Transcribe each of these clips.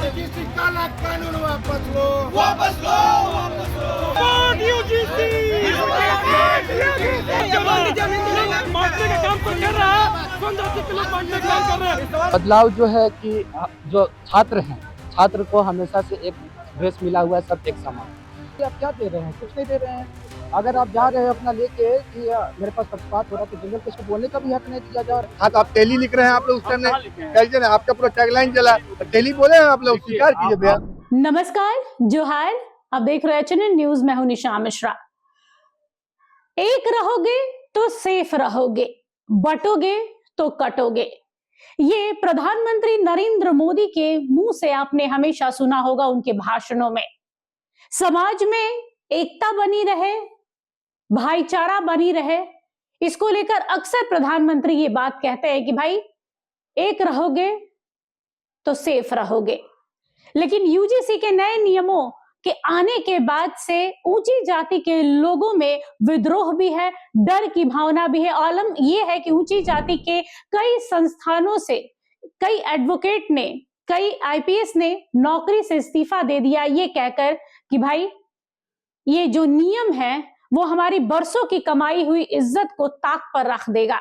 UGC काला कानून वापस लो, वापस लो, वापस लो। यूजीसी बांटने का काम तो कर रहा है, 15 किलो बांटने का काम कर रहे हैं। बदलाव जो है कि जो छात्र हैं, छात्र को हमेशा से एक ड्रेस मिला हुआ है, सब एक समान। आप क्या दे रहे हैं? कुछ नहीं दे रहे हैं। अगर आप जा रहे हैं अपना लेके कि मेरे पास पक्षपात हो रहा है तो जनरल किसको बोलने का भी हक नहीं दिया जा रहा। हाँ तो आप टेली लिख रहे हैं, आप लोग उस टाइम कैसे ना आपका पूरा टैगलाइन चला टेली बोले हैं, आप लोग स्वीकार कीजिए भैया। नमस्कार, जोहार। आप देख रहे हैं चैनल न्यूज, मैं हूं निशा मिश्रा। एक रहोगे तो सेफ रहोगे, बटोगे तो कटोगे। ये प्रधानमंत्री नरेंद्र मोदी के मुंह से आपने हमेशा सुना होगा उनके भाषणों में। समाज में एकता बनी रहे, भाईचारा बनी रहे, इसको लेकर अक्सर प्रधानमंत्री ये बात कहते हैं कि भाई एक रहोगे तो सेफ रहोगे। लेकिन यूजीसी के नए नियमों के आने के बाद से ऊंची जाति के लोगों में विद्रोह भी है, डर की भावना भी है। आलम यह है कि ऊंची जाति के कई संस्थानों से कई एडवोकेट ने, कई आईपीएस ने नौकरी से इस्तीफा दे दिया, ये कहकर कि भाई ये जो नियम है वो हमारी बरसों की कमाई हुई इज्जत को ताक पर रख देगा।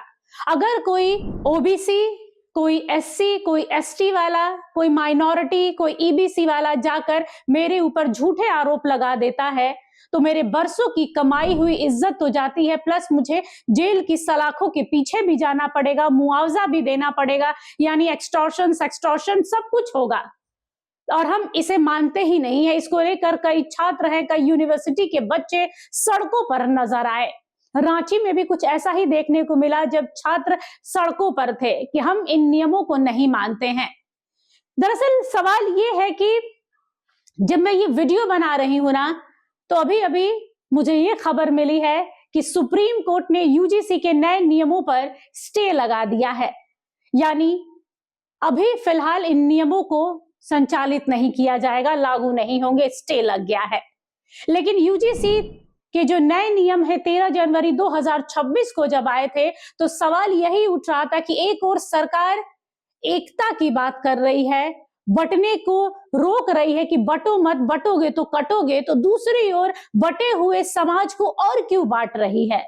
अगर कोई ओबीसी, कोई एससी, कोई एसटी वाला, कोई माइनॉरिटी, कोई ईबीसी वाला जाकर मेरे ऊपर झूठे आरोप लगा देता है तो मेरे बरसों की कमाई हुई इज्जत तो जाती है, प्लस मुझे जेल की सलाखों के पीछे भी जाना पड़ेगा, मुआवजा भी देना पड़ेगा, यानी एक्सटॉर्शन सब कुछ होगा। और हम इसे मानते ही नहीं है। इसको लेकर कई छात्र हैं, कई यूनिवर्सिटी के बच्चे सड़कों पर नजर आए। रांची में भी कुछ ऐसा ही देखने को मिला जब छात्र सड़कों पर थे कि हम इन नियमों को नहीं मानते हैं। दरअसल सवाल ये है कि जब मैं ये वीडियो बना रही हूं ना, तो अभी अभी मुझे ये खबर मिली है कि सुप्रीम कोर्ट ने यूजीसी के नए नियमों पर स्टे लगा दिया है। यानी अभी फिलहाल इन नियमों को संचालित नहीं किया जाएगा, लागू नहीं होंगे, स्टे लग गया है। लेकिन यूजीसी के जो नए नियम है 13 जनवरी 2026 को जब आए थे तो सवाल यही उठ रहा था कि एक और सरकार एकता की बात कर रही है, बंटने को रोक रही है कि बटो मत, बटोगे तो कटोगे, तो दूसरी ओर बटे हुए समाज को और क्यों बांट रही है।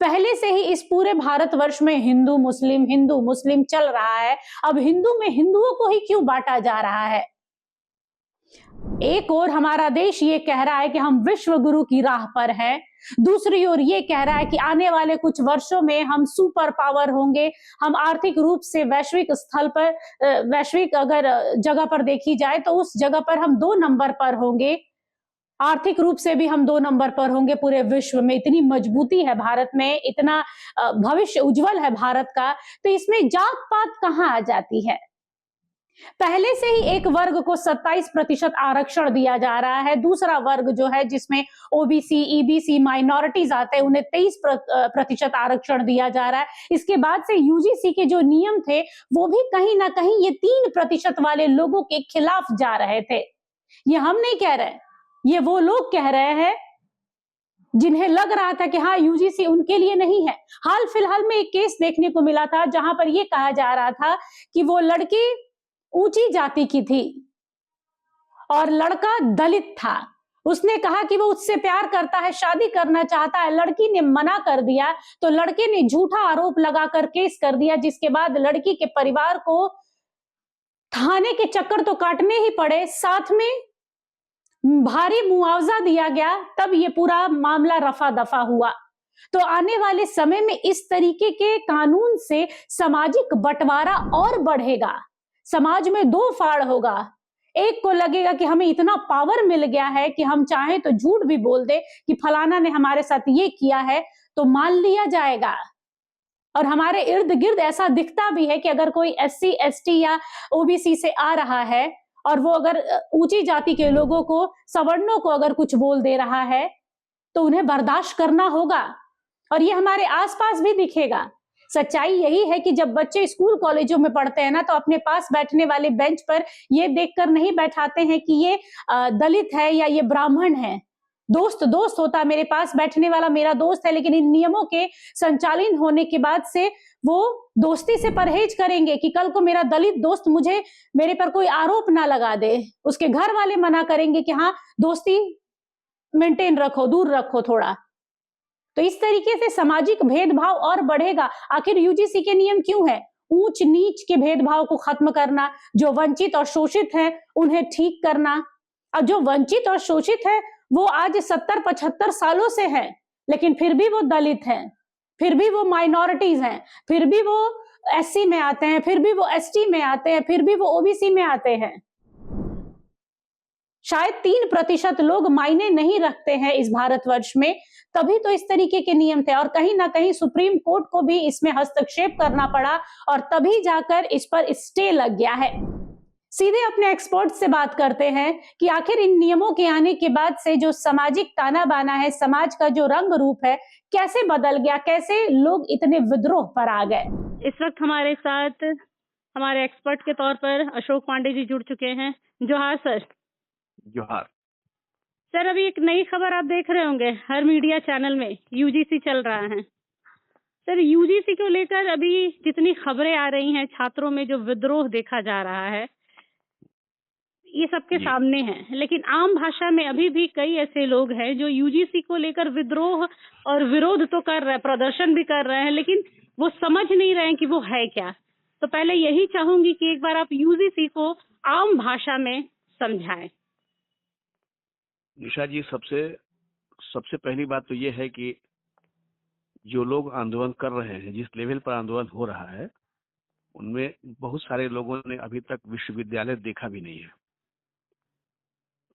पहले से ही इस पूरे भारतवर्ष में हिंदू मुस्लिम चल रहा है, अब हिंदू में हिंदुओं को ही क्यों बांटा जा रहा है। एक ओर हमारा देश ये कह रहा है कि हम विश्व गुरु की राह पर हैं, दूसरी ओर ये कह रहा है कि आने वाले कुछ वर्षों में हम सुपर पावर होंगे, हम आर्थिक रूप से वैश्विक स्थल पर, वैश्विक अगर जगह पर देखी जाए तो उस जगह पर हम 2 नंबर पर होंगे, आर्थिक रूप से भी हम 2 नंबर पर होंगे पूरे विश्व में। इतनी मजबूती है भारत में, इतना भविष्य उज्जवल है भारत का, तो इसमें जात पात कहाँ आ जाती है। पहले से ही एक वर्ग को 27% आरक्षण दिया जा रहा है, दूसरा वर्ग जो है जिसमें ओबीसी, ईबीसी, माइनॉरिटीज आते हैं उन्हें 23% आरक्षण दिया जा रहा है। इसके बाद से यूजीसी के जो नियम थे वो भी कहीं ना कहीं ये 3% वाले लोगों के खिलाफ जा रहे थे। ये हम नहीं कह रहे, ये वो लोग कह रहे हैं जिन्हें लग रहा था कि हाँ यूजीसी उनके लिए नहीं है। हाल फिलहाल में एक केस देखने को मिला था जहां पर यह कहा जा रहा था कि वो लड़की ऊंची जाति की थी और लड़का दलित था। उसने कहा कि वो उससे प्यार करता है, शादी करना चाहता है, लड़की ने मना कर दिया तो लड़के ने झूठा आरोप लगाकर केस कर दिया, जिसके बाद लड़की के परिवार को थाने के चक्कर तो काटने ही पड़े, साथ में भारी मुआवजा दिया गया, तब ये पूरा मामला रफा दफा हुआ। तो आने वाले समय में इस तरीके के कानून से सामाजिक बंटवारा और बढ़ेगा, समाज में 2 फाड़ होगा। एक को लगेगा कि हमें इतना पावर मिल गया है कि हम चाहें तो झूठ भी बोल दे कि फलाना ने हमारे साथ ये किया है तो मान लिया जाएगा। और हमारे इर्द गिर्द ऐसा दिखता भी है कि अगर कोई एससी, एसटी या ओबीसी से आ रहा है और वो अगर ऊंची जाति के लोगों को, सवर्णों को अगर कुछ बोल दे रहा है तो उन्हें बर्दाश्त करना होगा। और ये हमारे आसपास भी दिखेगा। सच्चाई यही है कि जब बच्चे स्कूल कॉलेजों में पढ़ते हैं ना, तो अपने पास बैठने वाले बेंच पर ये देखकर नहीं बैठाते हैं कि ये दलित है या ये ब्राह्मण है। दोस्त दोस्त होता है, मेरे पास बैठने वाला मेरा दोस्त है, लेकिन इन नियमों के संचालन होने के बाद से वो दोस्ती से परहेज करेंगे कि कल को मेरा दलित दोस्त मेरे पर कोई आरोप ना लगा दे। उसके घर वाले मना करेंगे कि हाँ दोस्ती मेंटेन रखो, दूर रखो थोड़ा। तो इस तरीके से सामाजिक भेदभाव और बढ़ेगा। आखिर यूजीसी के नियम क्यों है? ऊंच नीच के भेदभाव को खत्म करना, जो वंचित और शोषित हैं उन्हें ठीक करना। और जो वंचित और शोषित है वो आज 70-75 सालों से हैं, लेकिन फिर भी वो दलित हैं, फिर भी वो माइनॉरिटीज हैं, फिर भी वो एससी में आते हैं, फिर भी वो एसटी में आते हैं, फिर भी वो ओबीसी में आते हैं। शायद 3% लोग मायने नहीं रखते हैं इस भारतवर्ष में, तभी तो इस तरीके के नियम थे। और कहीं ना कहीं सुप्रीम कोर्ट को भी इसमें हस्तक्षेप करना पड़ा और तभी जाकर इस पर स्टे लग गया है। सीधे अपने एक्सपर्ट से बात करते हैं कि आखिर इन नियमों के आने के बाद से जो सामाजिक ताना बाना है, समाज का जो रंग रूप है, कैसे बदल गया, कैसे लोग इतने विद्रोह पर आ गए। इस वक्त हमारे साथ हमारे एक्सपर्ट के तौर पर अशोक पांडे जी जुड़ चुके हैं। जोहार सर। जोहार सर, अभी एक नई खबर आप देख रहे होंगे हर मीडिया चैनल में, यूजीसी चल रहा है। सर, यूजीसी को लेकर अभी जितनी खबरें आ रही हैं, छात्रों में जो विद्रोह देखा जा रहा है, ये सबके सामने है, लेकिन आम भाषा में अभी भी कई ऐसे लोग हैं जो यूजीसी को लेकर विद्रोह और विरोध तो कर रहे हैं, प्रदर्शन भी कर रहे हैं, लेकिन वो समझ नहीं रहे हैं कि वो है क्या। तो पहले यही चाहूंगी कि एक बार आप यूजीसी को आम भाषा में समझाएं। निशा जी, सबसे पहली बात तो ये है कि जो लोग आंदोलन कर रहे हैं, जिस लेवल पर आंदोलन हो रहा है, उनमें बहुत सारे लोगों ने अभी तक विश्वविद्यालय देखा भी नहीं है।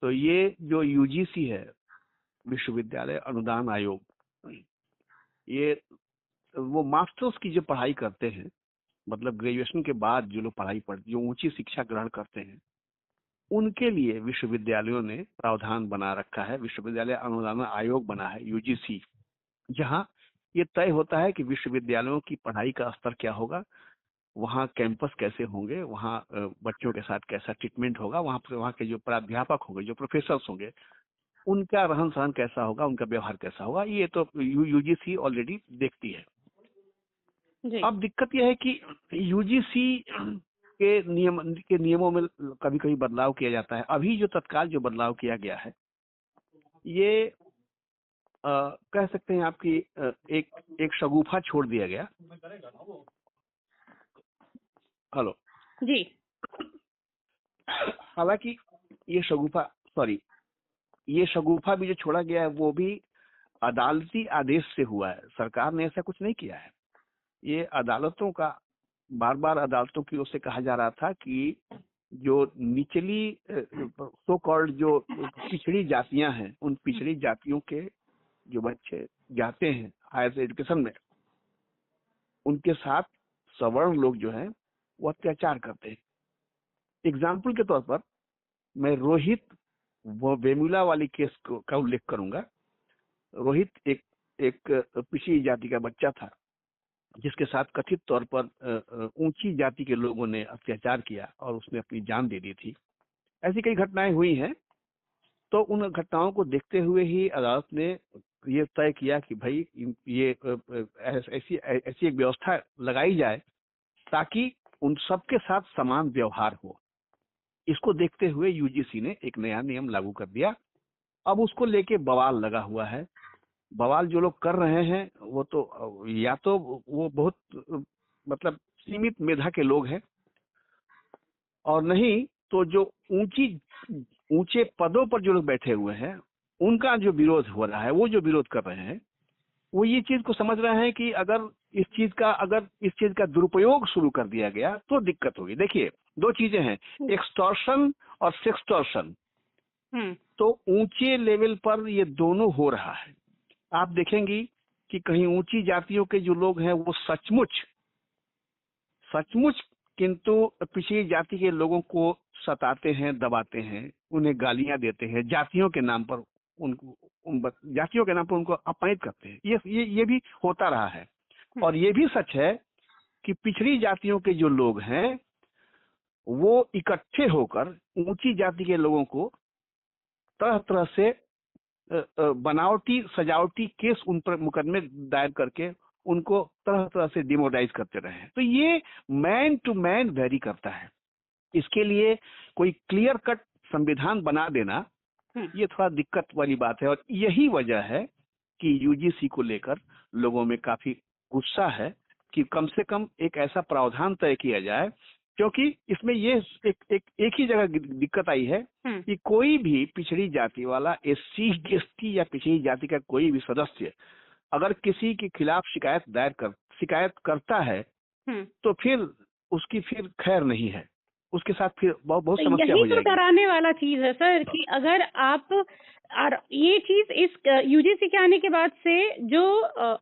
तो ये जो यूजीसी है, विश्वविद्यालय अनुदान आयोग, ये वो मास्टर्स की जो पढ़ाई करते हैं, मतलब ग्रेजुएशन के बाद जो लोग पढ़ाई पढ़ते, जो ऊंची शिक्षा ग्रहण करते हैं, उनके लिए विश्वविद्यालयों ने प्रावधान बना रखा है। विश्वविद्यालय अनुदान आयोग बना है, यूजीसी, जहां ये तय होता है कि विश्वविद्यालयों की पढ़ाई का स्तर क्या होगा, वहाँ कैंपस कैसे होंगे, वहाँ बच्चों के साथ कैसा ट्रीटमेंट होगा, वहाँ के जो प्राध्यापक होंगे, जो प्रोफेसर्स होंगे, उनका रहन सहन कैसा होगा, उनका व्यवहार कैसा होगा, ये तो यूजीसी ऑलरेडी देखती है। अब दिक्कत यह है कि यूजीसी के नियमों में कभी कभी बदलाव किया जाता है। अभी जो तत्काल जो बदलाव किया गया है, ये कह सकते हैं आपकी एक शगुफा छोड़ दिया गया। हेलो जी। हालांकि ये शगुफा भी जो छोड़ा गया है, वो भी अदालती आदेश से हुआ है। सरकार ने ऐसा कुछ नहीं किया है। ये अदालतों का, बार बार अदालतों की ओर से कहा जा रहा था कि जो निचली सो कॉल्ड जो पिछड़ी जातियां हैं, उन पिछड़ी जातियों के जो बच्चे जाते हैं हायर एजुकेशन में, उनके साथ सवर्ण लोग जो हैं वो अत्याचार करते हैं। एग्जाम्पल के तौर पर मैं रोहित वो वेमुला वाली केस का उल्लेख करूंगा। रोहित एक पिछड़ी जाति का बच्चा था, जिसके साथ कथित तौर पर ऊंची जाति के लोगों ने अत्याचार किया और उसने अपनी जान दे दी थी। ऐसी कई घटनाएं हुई हैं। तो उन घटनाओं को देखते हुए ही अदालत ने ये तय किया कि भाई ये ऐसी एक व्यवस्था लगाई जाए ताकि उन सबके साथ समान व्यवहार हो। इसको देखते हुए यूजीसी ने एक नया नियम लागू कर दिया। अब उसको लेके बवाल लगा हुआ है। बवाल जो लोग कर रहे हैं वो तो या तो वो बहुत मतलब सीमित मेधा के लोग हैं, और नहीं तो जो ऊंचे पदों पर जो लोग बैठे हुए हैं, उनका जो विरोध हो रहा है, वो जो विरोध कर रहे हैं, वो ये चीज को समझ रहे हैं कि अगर इस चीज का दुरुपयोग शुरू कर दिया गया तो दिक्कत होगी। देखिए, दो चीजें हैं, एक्सटॉर्शन और सेक्सटॉर्शन। तो ऊंचे लेवल पर ये दोनों हो रहा है। आप देखेंगी कि कहीं ऊंची जातियों के जो लोग हैं वो सचमुच किंतु पिछड़ी जाति के लोगों को सताते हैं, दबाते हैं, उन्हें गालियां देते हैं, जातियों के नाम पर उनको अपमानित करते हैं। ये भी होता रहा है। और ये भी सच है कि पिछड़ी जातियों के जो लोग हैं वो इकट्ठे होकर ऊंची जाति के लोगों को तरह तरह से बनावटी सजावटी केस उन पर मुकदमे दायर करके उनको तरह तरह से डिमोरलाइज करते रहे हैं। तो ये मैन टू मैन वेरी करता है। इसके लिए कोई क्लियर कट संविधान बना देना ये थोड़ा दिक्कत वाली बात है, और यही वजह है कि यूजीसी को लेकर लोगों में काफी गुस्सा है कि कम से कम एक ऐसा प्रावधान तय किया जाए, क्योंकि इसमें ये एक ही जगह दिक्कत आई है कि कोई भी पिछड़ी जाति वाला SC ST या पिछड़ी जाति का कोई भी सदस्य अगर किसी के खिलाफ शिकायत करता है तो फिर उसकी फिर खैर नहीं है, उसके साथ फिर बहुत समस्या हो यही जाएगी। तो डराने वाला चीज है सर कि अगर आप और ये चीज इस यूजीसी के आने के बाद से जो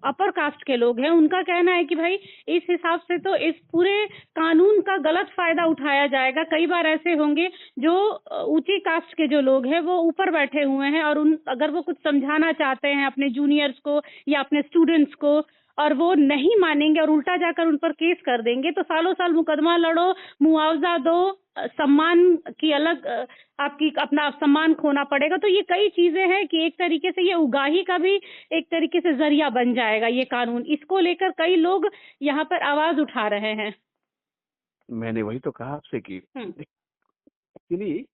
अपर कास्ट के लोग हैं उनका कहना है कि भाई इस हिसाब से तो इस पूरे कानून का गलत फायदा उठाया जाएगा। कई बार ऐसे होंगे जो ऊंची कास्ट के जो लोग हैं वो ऊपर बैठे हुए हैं और अगर वो कुछ समझाना चाहते हैं अपने जूनियर्स को या अपने स्टूडेंट्स को और वो नहीं मानेंगे और उल्टा जाकर उन पर केस कर देंगे तो सालों साल मुकदमा लड़ो, मुआवजा दो, सम्मान की अलग आपकी अपना सम्मान खोना पड़ेगा। तो ये कई चीजें हैं कि एक तरीके से ये उगाही का भी एक तरीके से जरिया बन जाएगा ये कानून। इसको लेकर कई लोग यहाँ पर आवाज उठा रहे हैं। मैंने वही तो कहा आपसे कि एक्चुअली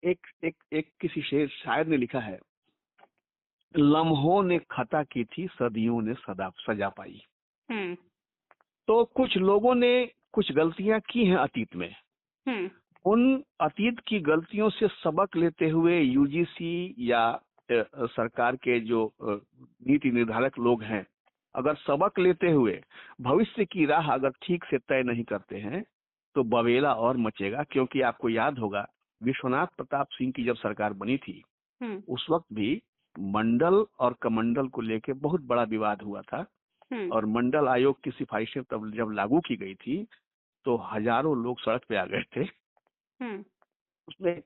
एक किसी शायर ने लिखा है, लम्हों ने खता की थी सदियों ने सजा पाई। तो कुछ लोगों ने कुछ गलतियां की हैं अतीत में, उन अतीत की गलतियों से सबक लेते हुए यूजीसी या सरकार के जो नीति निर्धारक लोग हैं अगर सबक लेते हुए भविष्य की राह अगर ठीक से तय नहीं करते हैं तो बवेला और मचेगा। क्योंकि आपको याद होगा विश्वनाथ प्रताप सिंह की जब सरकार बनी थी उस वक्त भी मंडल और कमंडल को लेकर बहुत बड़ा विवाद हुआ था और मंडल आयोग की सिफारिशें तब जब लागू की गई थी तो हजारों लोग सड़क पे आ गए थे। उसमें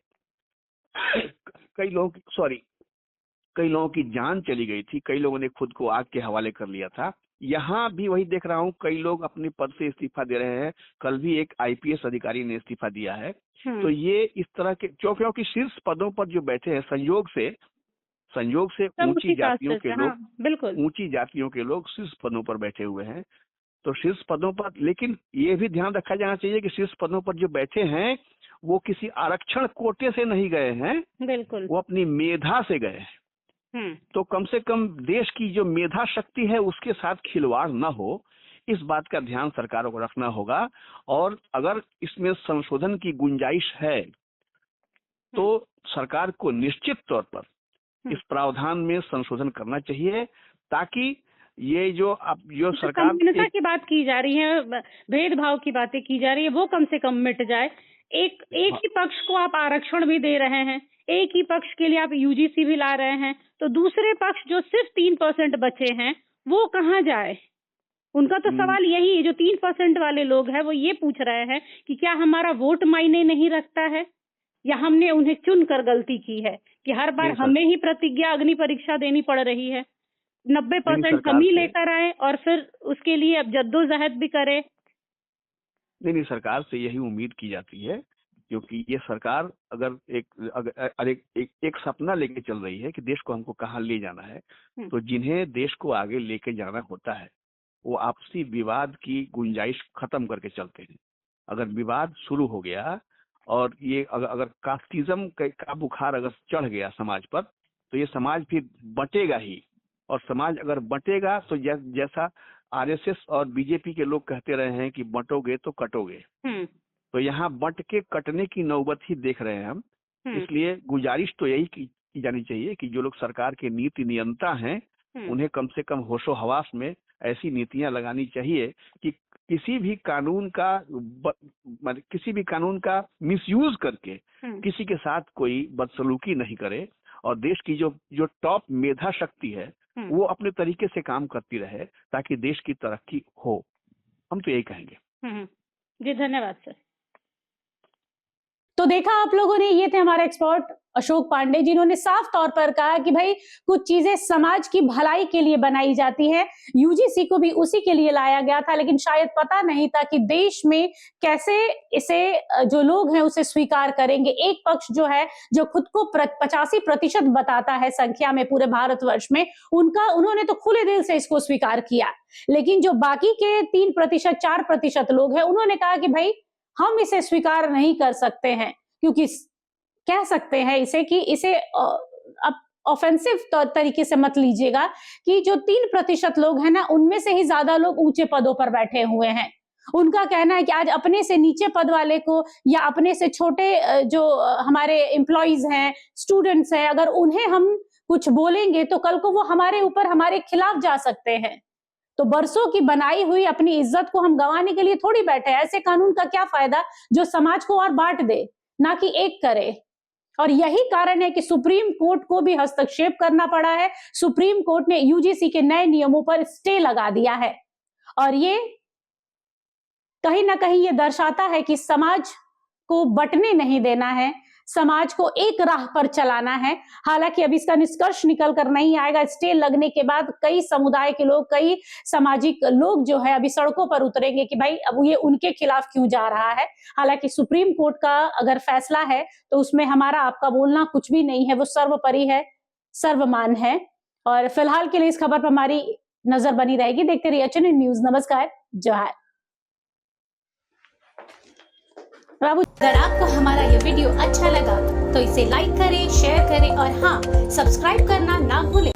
कई लोगों की जान चली गई थी, कई लोगों ने खुद को आग के हवाले कर लिया था। यहाँ भी वही देख रहा हूँ, कई लोग अपने पद से इस्तीफा दे रहे हैं। कल भी एक IPS अधिकारी ने इस्तीफा दिया है। तो ये इस तरह के क्योंकि शीर्ष पदों पर जो बैठे हैं संयोग से ऊंची जातियों के लोग, बिल्कुल ऊंची जातियों के लोग शीर्ष पदों पर बैठे हुए हैं। तो शीर्ष पदों पर, लेकिन ये भी ध्यान रखा जाना चाहिए कि शीर्ष पदों पर जो बैठे हैं वो किसी आरक्षण कोटे से नहीं गए हैं, बिल्कुल वो अपनी मेधा से गए हैं। तो कम से कम देश की जो मेधा शक्ति है उसके साथ खिलवाड़ न हो, इस बात का ध्यान सरकारों को रखना होगा। और अगर इसमें संशोधन की गुंजाइश है तो सरकार को निश्चित तौर पर इस प्रावधान में संशोधन करना चाहिए ताकि ये जो सरकार संपन्नता की बात की जा रही है, भेदभाव की बातें की जा रही है, वो कम से कम मिट जाए। एक ही पक्ष को आप आरक्षण भी दे रहे हैं, एक ही पक्ष के लिए आप यूजीसी भी ला रहे हैं, तो दूसरे पक्ष जो सिर्फ 3% बचे हैं वो कहाँ जाए? उनका तो सवाल यही है, जो 3% वाले लोग हैं वो ये पूछ रहे हैं कि क्या हमारा वोट मायने नहीं रखता है या हमने उन्हें चुनकर गलती की है कि हर बार हमें ही प्रतिज्ञा अग्नि परीक्षा देनी पड़ रही है। 90% हम ही लेकर आए और फिर उसके लिए अब जद्दोजहद भी करे। नहीं, सरकार से यही उम्मीद की जाती है क्योंकि ये सरकार अगर एक सपना लेके चल रही है कि देश को हमको कहाँ ले जाना है, तो जिन्हें देश को आगे लेके जाना होता है वो आपसी विवाद की गुंजाइश खत्म करके चलते हैं। अगर विवाद शुरू हो गया और ये अगर कास्टिज्म का बुखार अगर चढ़ गया समाज पर तो ये समाज फिर बटेगा ही, और समाज अगर बटेगा तो जैसा RSS और बीजेपी के लोग कहते रहे हैं कि बंटोगे तो कटोगे, तो यहाँ बंट के कटने की नौबत ही देख रहे हैं हम। इसलिए गुजारिश तो यही की जानी चाहिए कि जो लोग सरकार के नीति नियंता हैं उन्हें कम से कम होशो हवास में ऐसी नीतियां लगानी चाहिए कि किसी भी कानून का मिसयूज करके किसी के साथ कोई बदसलूकी नहीं करे और देश की जो टॉप मेधा शक्ति है वो अपने तरीके से काम करती रहे ताकि देश की तरक्की हो। हम तो यही कहेंगे। जी धन्यवाद सर। तो देखा आप लोगों ने, ये थे हमारे एक्सपर्ट अशोक पांडे, जिन्होंने साफ तौर पर कहा कि भाई कुछ चीजें समाज की भलाई के लिए बनाई जाती हैं, यूजीसी को भी उसी के लिए लाया गया था, लेकिन शायद पता नहीं था कि देश में कैसे इसे जो लोग हैं उसे स्वीकार करेंगे। एक पक्ष जो है, जो खुद को 85% बताता है संख्या में पूरे भारतवर्ष में, उन्होंने तो खुले दिल से इसको स्वीकार किया, लेकिन जो बाकी के 3% 4% लोग हैं, उन्होंने कहा कि भाई हम इसे स्वीकार नहीं कर सकते हैं, क्योंकि कह सकते हैं इसे कि इसे ऑफेंसिव तरीके से मत लीजिएगा कि जो 3% लोग हैं ना, उनमें से ही ज्यादा लोग ऊंचे पदों पर बैठे हुए हैं। उनका कहना है कि आज अपने से नीचे पद वाले को या अपने से छोटे जो हमारे एम्प्लॉइज हैं, स्टूडेंट्स हैं, अगर उन्हें हम कुछ बोलेंगे तो कल को वो हमारे ऊपर हमारे खिलाफ जा सकते हैं। तो बरसों की बनाई हुई अपनी इज्जत को हम गंवाने के लिए थोड़ी बैठे। ऐसे कानून का क्या फायदा जो समाज को और बांट दे, ना कि एक करे। और यही कारण है कि सुप्रीम कोर्ट को भी हस्तक्षेप करना पड़ा है। सुप्रीम कोर्ट ने यूजीसी के नए नियमों पर स्टे लगा दिया है, और ये कहीं ना कहीं ये दर्शाता है कि समाज को बंटने नहीं देना है, समाज को एक राह पर चलाना है। हालांकि अब इसका निष्कर्ष निकल कर नहीं आएगा। स्टे लगने के बाद कई समुदाय के लोग, कई सामाजिक लोग जो है अभी सड़कों पर उतरेंगे कि भाई अब ये उनके खिलाफ क्यों जा रहा है। हालांकि सुप्रीम कोर्ट का अगर फैसला है तो उसमें हमारा आपका बोलना कुछ भी नहीं है, वो सर्वोपरि है, सर्वमान है। और फिलहाल के लिए इस खबर पर हमारी नजर बनी रहेगी। देखते रहिए एचएनएन न्यूज। नमस्कार, जोहार। अगर आपको हमारा ये वीडियो अच्छा लगा तो इसे लाइक करें, शेयर करें और हाँ, सब्सक्राइब करना ना भूलें।